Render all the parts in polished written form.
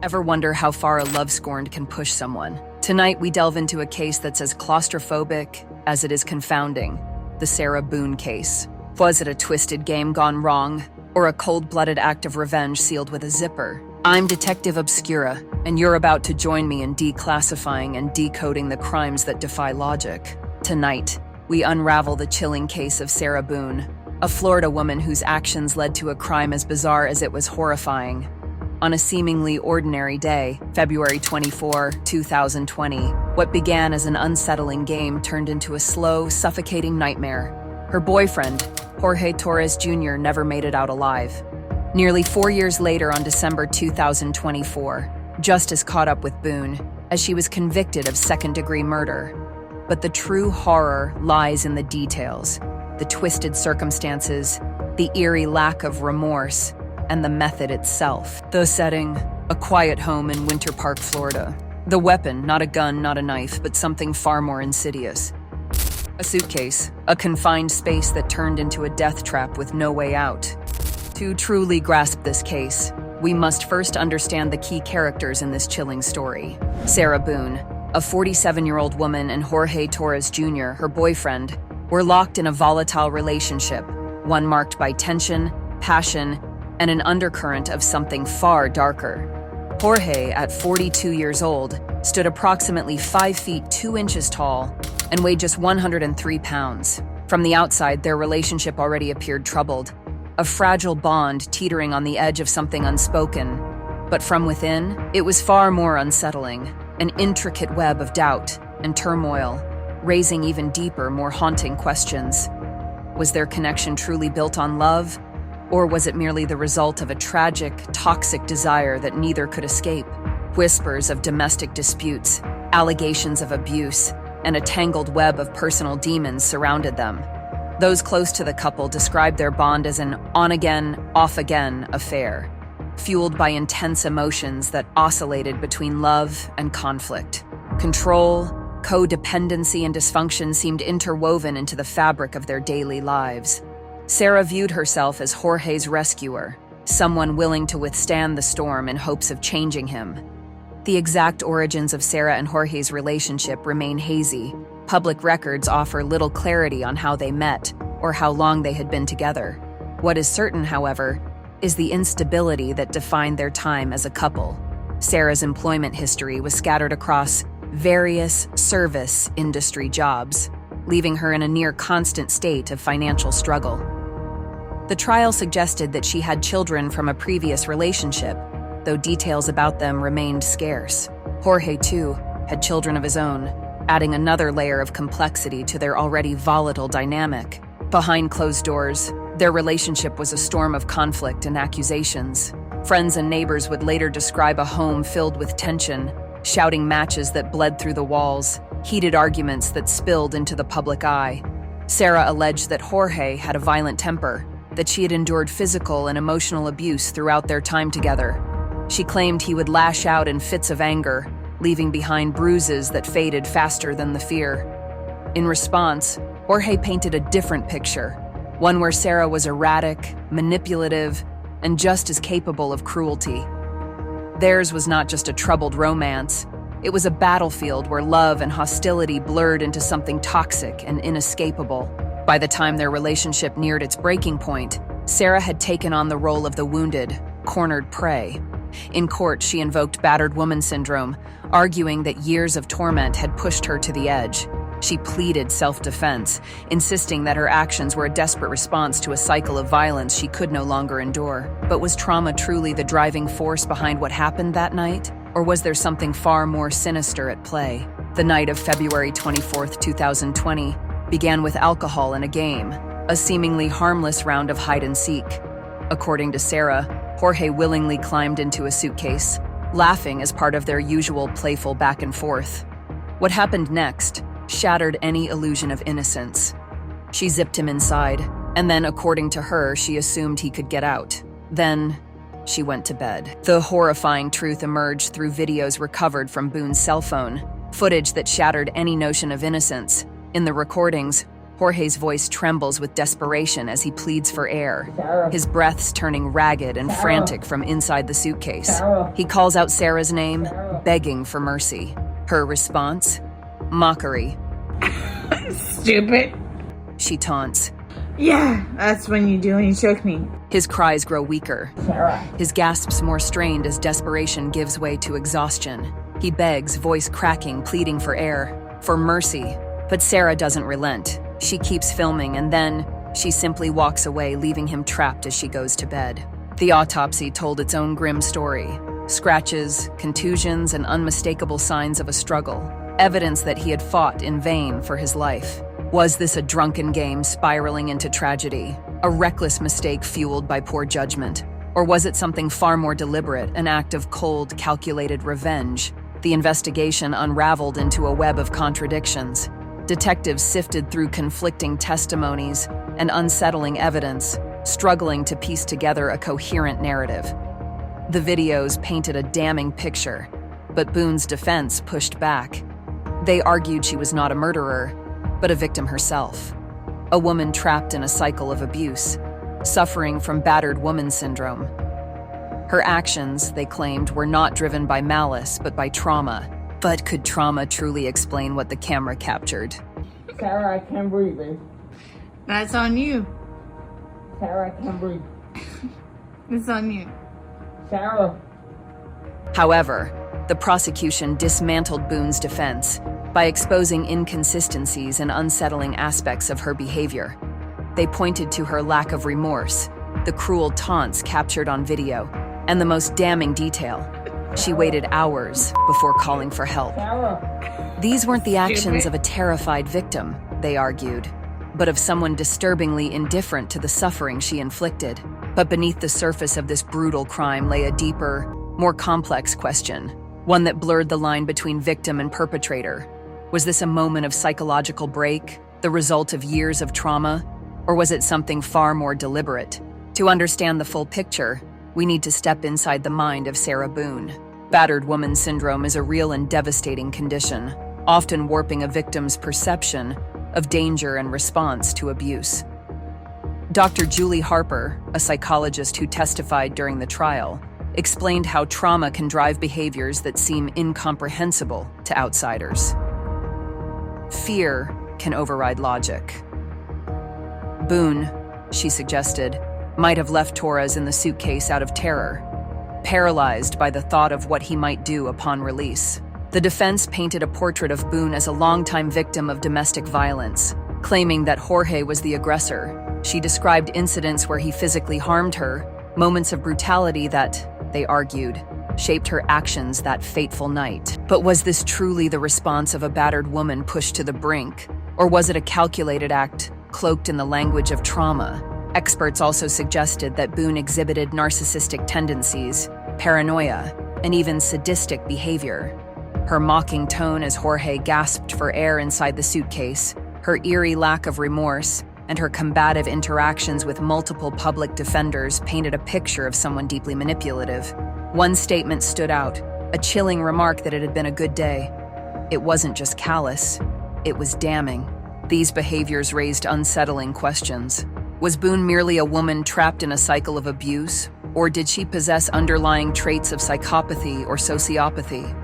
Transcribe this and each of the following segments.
Ever wonder how far a love scorned can push someone? Tonight, we delve into a case that's as claustrophobic as it is confounding. The Sarah Boone case. Was it a twisted game gone wrong, or a cold-blooded act of revenge sealed with a zipper? I'm Detective Obscura, and you're about to join me in declassifying and decoding the crimes that defy logic. Tonight, we unravel the chilling case of Sarah Boone, a Florida woman whose actions led to a crime as bizarre as it was horrifying. On a seemingly ordinary day, February 24, 2020, what began as an unsettling game turned into a slow, suffocating nightmare. Her boyfriend, Jorge Torres Jr., never made it out alive. Nearly 4 years later, on December 2024, justice caught up with Boone as she was convicted of second-degree murder. But the true horror lies in the details, the twisted circumstances, the eerie lack of remorse, and the method itself. The setting, a quiet home in Winter Park, Florida. The weapon, not a gun, not a knife, but something far more insidious. A suitcase, a confined space that turned into a death trap with no way out. To truly grasp this case, we must first understand the key characters in this chilling story. Sarah Boone, a 47-year-old woman, and Jorge Torres Jr., her boyfriend, were locked in a volatile relationship, one marked by tension, passion, and an undercurrent of something far darker. Jorge, at 42 years old, stood approximately 5 feet 2 inches tall and weighed just 103 pounds. From the outside, their relationship already appeared troubled, a fragile bond teetering on the edge of something unspoken. But from within, it was far more unsettling, an intricate web of doubt and turmoil, raising even deeper, more haunting questions. Was their connection truly built on love? Or was it merely the result of a tragic, toxic desire that neither could escape? Whispers of domestic disputes, allegations of abuse, and a tangled web of personal demons surrounded them. Those close to the couple described their bond as an on-again, off-again affair, fueled by intense emotions that oscillated between love and conflict. Control, codependency, and dysfunction seemed interwoven into the fabric of their daily lives. Sarah viewed herself as Jorge's rescuer, someone willing to withstand the storm in hopes of changing him. The exact origins of Sarah and Jorge's relationship remain hazy. Public records offer little clarity on how they met or how long they had been together. What is certain, however, is the instability that defined their time as a couple. Sarah's employment history was scattered across various service industry jobs, leaving her in a near-constant state of financial struggle. The trial suggested that she had children from a previous relationship, though details about them remained scarce. Jorge, too, had children of his own, adding another layer of complexity to their already volatile dynamic. Behind closed doors, their relationship was a storm of conflict and accusations. Friends and neighbors would later describe a home filled with tension, shouting matches that bled through the walls, heated arguments that spilled into the public eye. Sarah alleged that Jorge had a violent temper, that she had endured physical and emotional abuse throughout their time together. She claimed he would lash out in fits of anger, leaving behind bruises that faded faster than the fear. In response, Jorge painted a different picture, one where Sarah was erratic, manipulative, and just as capable of cruelty. Theirs was not just a troubled romance. It was a battlefield where love and hostility blurred into something toxic and inescapable. By the time their relationship neared its breaking point, Sarah had taken on the role of the wounded, cornered prey. In court, she invoked battered woman syndrome, arguing that years of torment had pushed her to the edge. She pleaded self-defense, insisting that her actions were a desperate response to a cycle of violence she could no longer endure. But was trauma truly the driving force behind what happened that night? Or was there something far more sinister at play? The night of February 24, 2020, began with alcohol and a game, a seemingly harmless round of hide-and-seek. According to Sarah, Jorge willingly climbed into a suitcase, laughing as part of their usual playful back and forth. What happened next shattered any illusion of innocence. She zipped him inside, and then, according to her, she assumed he could get out. Then, she went to bed. The horrifying truth emerged through videos recovered from Boone's cell phone, footage that shattered any notion of innocence. In the recordings, Jorge's voice trembles with desperation as he pleads for air, his breaths turning ragged and frantic from inside the suitcase. He calls out Sarah's name, begging for mercy. Her response? Mockery. Stupid. She taunts. Yeah, that's when you choke me. His cries grow weaker. Sarah. His gasps more strained as desperation gives way to exhaustion. He begs, voice cracking, pleading for air, for mercy. But Sarah doesn't relent. She keeps filming, and then she simply walks away, leaving him trapped as she goes to bed. The autopsy told its own grim story. Scratches, contusions, and unmistakable signs of a struggle. Evidence that he had fought in vain for his life. Was this a drunken game spiraling into tragedy? A reckless mistake fueled by poor judgment? Or was it something far more deliberate, an act of cold, calculated revenge? The investigation unraveled into a web of contradictions. Detectives sifted through conflicting testimonies and unsettling evidence, struggling to piece together a coherent narrative. The videos painted a damning picture, but Boone's defense pushed back. They argued she was not a murderer, but a victim herself. A woman trapped in a cycle of abuse, suffering from battered woman syndrome. Her actions, they claimed, were not driven by malice, but by trauma. But could trauma truly explain what the camera captured? Sarah, I can't breathe, babe. That's on you. Sarah, I can't breathe. It's on you. Sarah. However, the prosecution dismantled Boone's defense by exposing inconsistencies and unsettling aspects of her behavior. They pointed to her lack of remorse, the cruel taunts captured on video, and the most damning detail. She waited hours before calling for help. These weren't the actions of a terrified victim, they argued, but of someone disturbingly indifferent to the suffering she inflicted. But beneath the surface of this brutal crime lay a deeper, more complex question, one that blurred the line between victim and perpetrator. Was this a moment of psychological break, the result of years of trauma, or was it something far more deliberate? To understand the full picture, we need to step inside the mind of Sarah Boone. Battered woman syndrome is a real and devastating condition, often warping a victim's perception of danger and response to abuse. Dr. Julie Harper, a psychologist who testified during the trial, explained how trauma can drive behaviors that seem incomprehensible to outsiders. Fear can override logic. Boone, she suggested, might have left Torres in the suitcase out of terror, paralyzed by the thought of what he might do upon release. The defense painted a portrait of Boone as a longtime victim of domestic violence, claiming that Jorge was the aggressor. She described incidents where he physically harmed her, moments of brutality that, they argued, shaped her actions that fateful night. But was this truly the response of a battered woman pushed to the brink, or was it a calculated act cloaked in the language of trauma? Experts also suggested that Boone exhibited narcissistic tendencies, paranoia, and even sadistic behavior. Her mocking tone as Jorge gasped for air inside the suitcase, her eerie lack of remorse, and her combative interactions with multiple public defenders painted a picture of someone deeply manipulative. One statement stood out, a chilling remark that it had been a good day. It wasn't just callous, it was damning. These behaviors raised unsettling questions. Was Boone merely a woman trapped in a cycle of abuse, or did she possess underlying traits of psychopathy or sociopathy?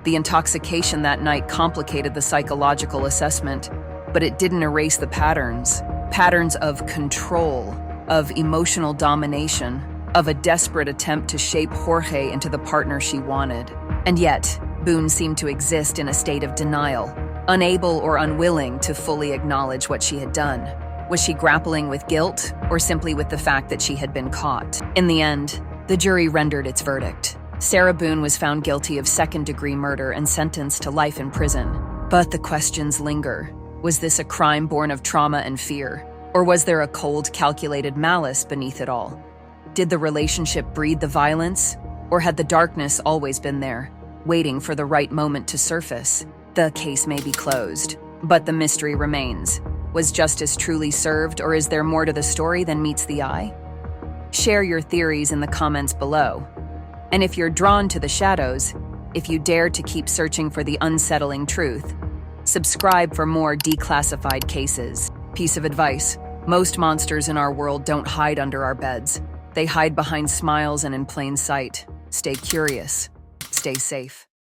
The intoxication that night complicated the psychological assessment, but it didn't erase the patterns of control, of emotional domination, of a desperate attempt to shape Jorge into the partner she wanted. And yet, Boone seemed to exist in a state of denial, unable or unwilling to fully acknowledge what she had done. Was she grappling with guilt, or simply with the fact that she had been caught? In the end, the jury rendered its verdict. Sarah Boone was found guilty of second-degree murder and sentenced to life in prison. But the questions linger. Was this a crime born of trauma and fear? Or was there a cold, calculated malice beneath it all? Did the relationship breed the violence? Or had the darkness always been there, waiting for the right moment to surface? The case may be closed, but the mystery remains. Was justice truly served, or is there more to the story than meets the eye? Share your theories in the comments below. And if you're drawn to the shadows, if you dare to keep searching for the unsettling truth, subscribe for more declassified cases. Piece of advice: most monsters in our world don't hide under our beds. They hide behind smiles and in plain sight. Stay curious. Stay safe.